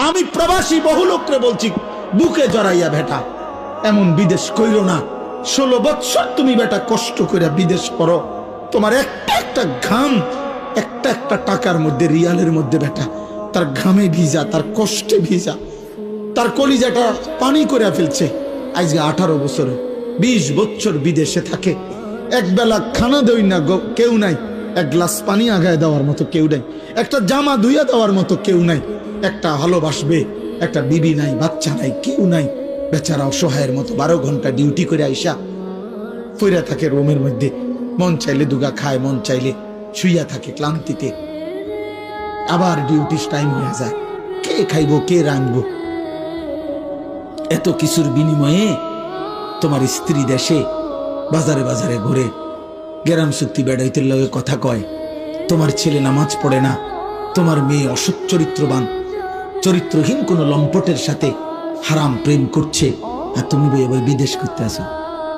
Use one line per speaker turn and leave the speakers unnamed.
আমি প্রবাসী বহু লোকরে বলছি, বুকে জড়াইয়া বেটা এমন বিদেশ কইরো না। 16 বছর তুমি বেটা কষ্ট করে বিদেশ করো, তোমার একটা একটা ঘাম, একটা একটা টাকার মধ্যে, রিয়ালের মধ্যে বেটা তার ঘামে ভিজা, তার কষ্টে ভিজা, তার কলিজাটা পানি করে ফেলছে। আজকে 18 বছর 20 বছর বিদেশে থাকে, একবেলা খানা দেই না কেউ নাই, এক গ্লাস পানি আগায় দেওয়ার মতো কেউ নাই, একটা জামা ধুইয়া দেওয়ার মতো কেউ নাই, একটা ভালোবাসবে একটা বিবি নাই, বাচ্চা নাই, কেউ নাই। বেচারা অসহায়ের মতো 12 ঘন্টা ডিউটি করে আইসা ফিরে থাকে রুমের মধ্যে, মন চাইলে দুগা খায়, মন চাইলে শুইয়া থাকে ক্লান্তিতে। আবার ডিউটি টাইম হয়ে যায়, কে খাইবো কে রাঁধবো? এত কিছুর বিনিময়ে তোমার স্ত্রী দেশে বাজারে বাজারে ঘুরে গেরাম চুক্তি বেড়াইতে লগে কথা কয়, তোমার ছেলে নামাজ পড়ে না, তোমার মেয়ে অসৎ চরিত্রবান, চরিত্রহীন কোন লম্পটের সাথে হারাম প্রেম করছে, আর তুমি বিদেশ করতে আসো।